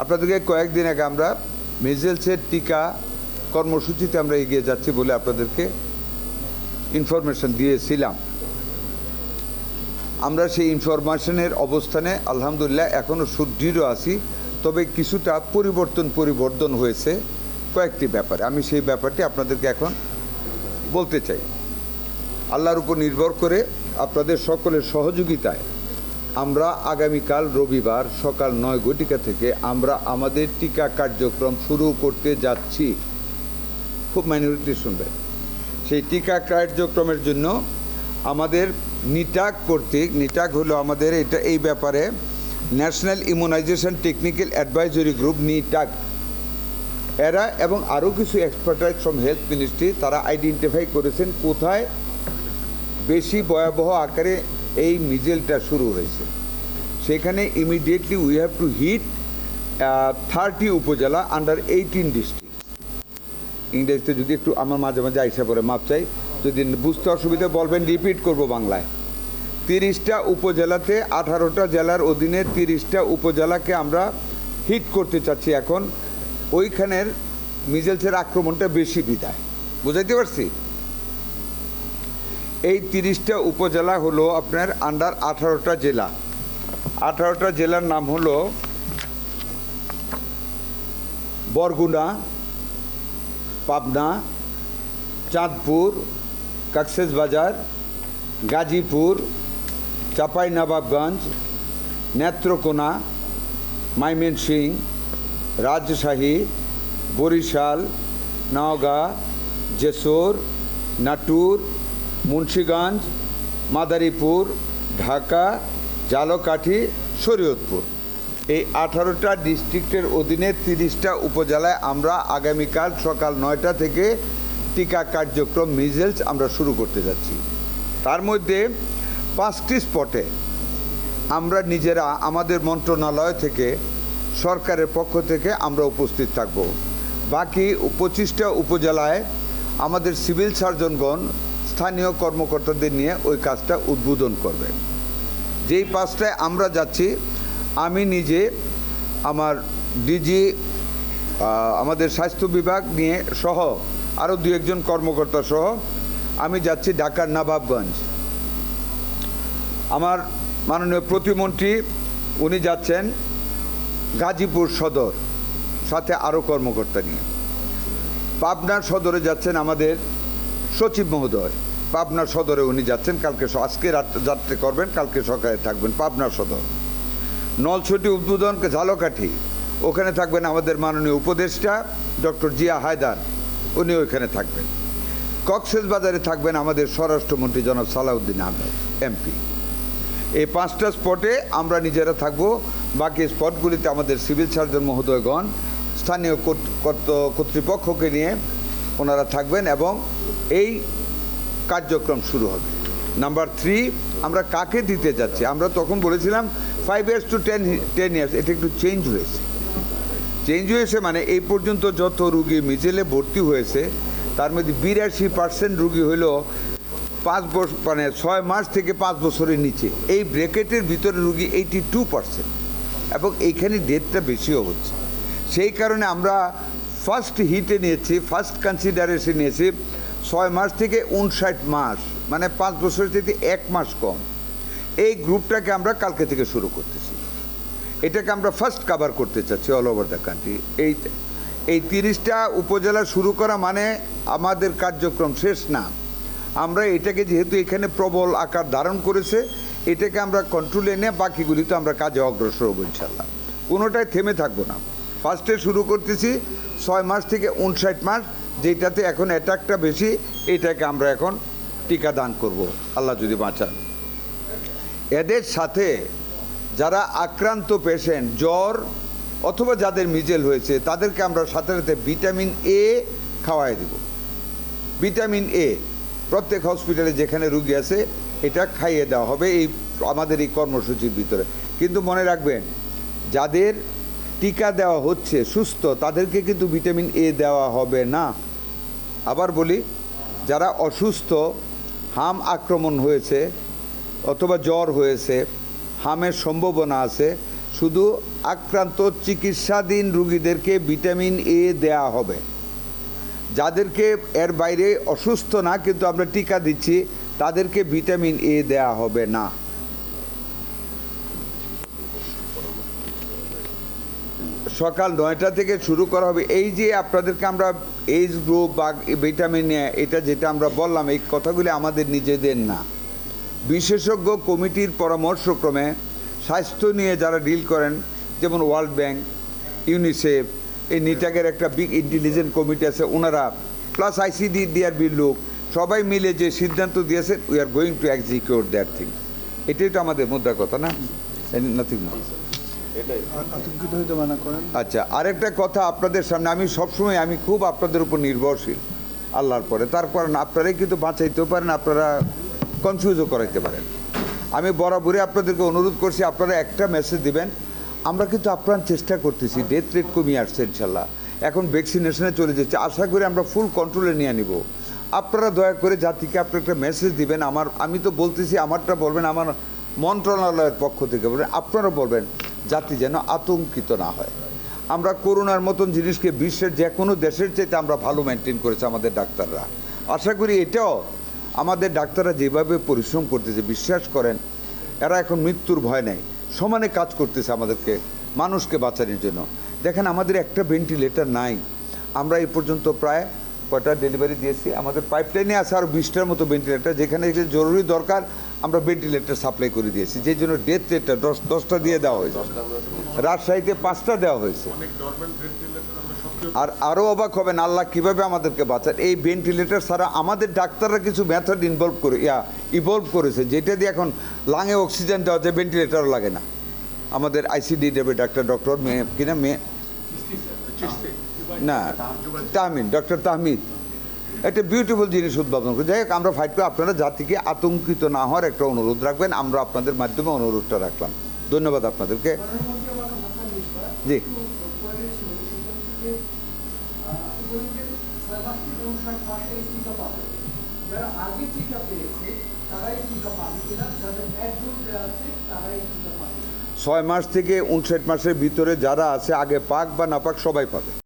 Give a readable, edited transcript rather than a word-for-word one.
আপনাদেরকে কয়েকদিন আগে আমরা মিজেলসের টিকা কর্মসূচিতে আমরা এগিয়ে যাচ্ছি বলে আপনাদেরকে ইনফরমেশন দিয়েছিলাম। আমরা সেই ইনফরমেশনের অবস্থানে আলহামদুলিল্লাহ এখনও সুদৃঢ় আছি, তবে কিছুটা পরিবর্তন হয়েছে কয়েকটি ব্যাপারে। আমি সেই ব্যাপারটি আপনাদেরকে এখন বলতে চাই। আল্লাহর উপর নির্ভর করে আপনাদের সকলের সহযোগিতায় আমরা আগামীকাল রবিবার সকাল 9 ঘটিকা থেকে আমরা আমাদের টিকা কার্যক্রম শুরু করতে যাচ্ছি। খুব মাইনরিটি শুনবেন। সেই টিকা কার্যক্রমের জন্য আমাদের নিটাক কর্তৃক, নিটাক হলো আমাদের এই ব্যাপারে national immunisation technical advisory group NTAGI, এরা এবং আরও কিছু এক্সপার্টাইজ ফ্রম হেলথ মিনিস্ট্রি, তারা আইডেন্টিফাই করেছেন কোথায় বেশি ভয়াবহ আকারে এই মিজেলটা শুরু হয়েছে। সেখানে immediately we have to hit 30 উপজেলা আন্ডার 18 ডিস্ট্রিক্ট। ইংরেজিতে যদি একটু আমার মাঝে মাঝে আইসা পড়ে মাপ চাই, যদি বুঝতে অসুবিধা বলবেন, রিপিট করব বাংলায়। 30টা উপজেলাতে 18টা জেলার অধীনে 30টা উপজেলাকে আমরা হিট করতে চাচ্ছি। এখন ওইখানের মিজেলসের আক্রমণটা বেশি বিদায়, বুঝাইতে পারছি? এই 30টা উপজেলা হলো আপনার আন্ডার 18টা জেলা। 18টা জেলার নাম হলো বরগুনা, পাবনা, চাঁদপুর, কক্সবাজার, গাজীপুর, চাঁপাইনবাবগঞ্জ, নেত্রকোনা, ময়মনসিংহ, রাজশাহী, বরিশাল, নওগাঁ, যশোর, নাটোর, মুন্সিগঞ্জ, মাদারীপুর, ঢাকা, ঝালকাঠি, শরীয়তপুর। এই 18টা ডিস্ট্রিক্টের অধীনে 30টা উপজেলায় আমরা আগামীকাল সকাল 9টা থেকে টিকা কার্যক্রম মিজেলস আমরা শুরু করতে যাচ্ছি। তার মধ্যে 5টি স্পটে আমরা নিজেরা আমাদের মন্ত্রণালয় থেকে, সরকারের পক্ষ থেকে আমরা উপস্থিত থাকব। বাকি 25টা উপজেলায় আমাদের সিভিল সার্জনগণ স্থানীয় কর্মকর্তাদের নিয়ে ওই কাজটা উদ্বোধন করবে। যেই 5টায় আমরা যাচ্ছি, আমি নিজে আমার ডিজি আমাদের স্বাস্থ্য বিভাগ নিয়ে সহ আরও 2-1 কর্মকর্তা সহ আমি যাচ্ছি ঢাকার নবাবগঞ্জ। আমার মাননীয় প্রতিমন্ত্রী উনি যাচ্ছেন গাজীপুর সদর, সাথে আরও কর্মকর্তা নিয়ে। পাবনার সদরে যাচ্ছেন আমাদের সচিব মহোদয়, পাবনার সদরে উনি যাচ্ছেন। আজকে যাত্রা করবেন, কালকে সকালে থাকবেন পাবনার সদর। নলছটি উদ্বোধন ঝালকাঠি, ওখানে থাকবেন আমাদের মাননীয় উপদেষ্টা ডক্টর জিয়া হায়দার, উনি ওইখানে থাকবেন। কক্সবাজারে থাকবেন আমাদের স্বরাষ্ট্রমন্ত্রী জনাব সালাউদ্দিন আহমেদ এমপি। এই 5টা স্পটে আমরা নিজেরা থাকব। বাকি স্পটগুলিতে আমাদের সিভিল সার্জন মহোদয়গণ স্থানীয় কর্তৃপক্ষকে নিয়ে ওনারা থাকবেন এবং এই কার্যক্রম শুরু হবে। নাম্বার 3, আমরা কাকে দিতে যাচ্ছি? আমরা তখন বলেছিলাম 5 years to 10 years, এটা একটু চেঞ্জ হয়েছে। মানে এই পর্যন্ত যত রুগী মিজেলে ভর্তি হয়েছে তার মধ্যে 82% রুগী হইল 5 বছর, মানে 6 মাস থেকে 5 বছরের নিচে। এই ব্র্যাকেটের ভিতরে রুগী 82%, এবং এইখানে ডেথটা বেশিও হচ্ছে। সেই কারণে আমরা ফার্স্ট হিটে নিয়েছি, ফার্স্ট কনসিডারেশন নিয়েছি 6 মাস থেকে 59 মাস, মানে 5 বছরের থেকে 1 মাস কম। এই গ্রুপটাকে আমরা কালকে থেকে শুরু করতেছি। এটাকে আমরা ফার্স্ট কভার করতে চাচ্ছি অল ওভার দ্য কান্ট্রি। এই 30টা উপজেলা শুরু করা মানে আমাদের কার্যক্রম শেষ না। আমরা এটাকে যেহেতু এখানে প্রবল আকার ধারণ করেছে, এটাকে আমরা কন্ট্রোলে এনে বাকিগুলিতে আমরা কাজে অগ্রসর হব ইনশাল্লাহ। কোনোটাই থেমে থাকবো না। ফার্স্টে শুরু করতেছি 6 মাস থেকে 59 মাস, যেটাতে এখন অ্যাটাকটা বেশি, এটাকে আমরা এখন টিকা দান করব আল্লাহ যদি বাঁচান। এদের সাথে যারা আক্রান্ত পেশেন্ট, জ্বর অথবা যাদের মিজেল হয়েছে, তাদেরকে আমরা সাথে সাথে ভিটামিন এ খাওয়াই দেব। ভিটামিন এ প্রত্যেক হসপিটালে যেখানে রুগী আছে এটা খাইয়ে দেওয়া হবে এই আমাদের এই কর্মসূচির ভিতরে। কিন্তু মনে রাখবেন, যাদের টিকা দেওয়া হচ্ছে সুস্থ, তাদেরকে কিন্তু ভিটামিন এ দেওয়া হবে না। আবার বলি, যারা অসুস্থ, হাম আক্রমণ হয়েছে অথবা জ্বর হয়েছে, হামের সম্ভাবনা আছে, শুধু আক্রান্ত চিকিৎসাধীন রোগীদেরকে ভিটামিন এ দেয়া হবে। যাদেরকে এর বাইরে অসুস্থ না কিন্তু আমরা টিকা দিচ্ছি তাদেরকে ভিটামিন এ দেয়া হবে না। সকাল 9টা থেকে শুরু করা হবে। এই যে আপনাদেরকে আমরা এইজ গ্রুপ বা ভিটামিন এ এটা যেটা আমরা বললাম, এই কথাগুলি আমাদের নিজেদের না, বিশেষজ্ঞ কমিটির পরামর্শক্রমে স্বাস্থ্য নিয়ে যারা ডিল করেন, যেমন ওয়ার্ল্ড ব্যাংক, ইউনিসেফ, এই নিটাকের একটা বিগ ইন্টেলিজেন্ট কমিটি আছে, ওনারা প্লাস আইসিডি ডিআরবির লোক সবাই মিলে যে সিদ্ধান্ত দিয়েছেন, we are going to execute that thing. এটাই তো আমাদের মুদ্রা কথা না, নাথিং না। আচ্ছা, আরেকটা কথা আপনাদের সামনে, আমি সবসময় আমি খুব আপনাদের উপর নির্ভরশীল আল্লাহর পরে, তার কারণ আপনারাই কিন্তু বাঁচাইতেও পারেন, আপনারা কনফিউজও করাইতে পারেন। আমি বরাবরই আপনাদেরকে অনুরোধ করছি আপনারা একটা মেসেজ দিবেন, আমরা কিন্তু আপ্রাণ চেষ্টা করতেছি, ডেথ রেট কমিয়ে আসছে ইনশাল্লাহ, এখন ভ্যাকসিনেশনে চলে যাচ্ছে, আশা করি আমরা ফুল কন্ট্রোলে নিয়ে নিব। আপনারা দয়া করে জাতিকে আপনি একটা মেসেজ দিবেন, আমি তো বলতেছি আমারটা বলবেন, আমার মন্ত্রণালয়ের পক্ষ থেকে বলবেন, আপনারা বলবেন জাতি যেন আতঙ্কিত না হয়। আমরা করোনার মতন জিনিসকে বিশ্বের যে কোনো দেশের চাইতে আমরা ভালো মেনটেন করেছি আমাদের ডাক্তাররা। আশা করি এটাও আমাদের ডাক্তাররা যেভাবে পরিশ্রম করতেছে, বিশ্বাস করেন এরা এখন মৃত্যুর ভয় নেই, সমানে কাজ করতেছে আমাদেরকে মানুষকে বাঁচানোর জন্য। দেখেন আমাদের একটা ভেন্টিলেটর নাই, আমরা এই পর্যন্ত প্রায় কয়টা ডেলিভারি দিয়েছি, আমাদের পাইপলাইনে আছে আরও 20টার মতো ভেন্টিলেটর, যেখানে জরুরি দরকার আমরা ভেন্টিলেটর সাপ্লাই করে দিয়েছি, যেই জন্য ডেথ রেটটা 10টা দিয়ে দেওয়া হয়েছে, রাজশাহীতে 5টা দেওয়া হয়েছে। আর আরও অবাক হবেন আল্লাহ কীভাবে আমাদেরকে বাঁচান। এই ভেন্টিলেটর ছাড়া আমাদের ডাক্তাররা কিছু মেথড ইভলভ করেছে, যেটা দিয়ে এখন লাঙে অক্সিজেন দেওয়া যায়, ভেন্টিলেটরও লাগে না। আমাদের আইসিডি দেবে ডক্টর ডক্টর তাহমিদ একটা বিউটিফুল জিনিস উদ্ভাবন করে। যাই হোক, আমরা ফাইট করে আপনারা জাতিকে আতঙ্কিত না হওয়ার একটা অনুরোধ রাখবেন, আমরা আপনাদের মাধ্যমে অনুরোধটা রাখলাম। ধন্যবাদ আপনাদেরকে। জি, ছয় মাস থেকে 59 মাসের ভিতরে যারা আছে, আগে পাক বা না পাক সবাই পাবে।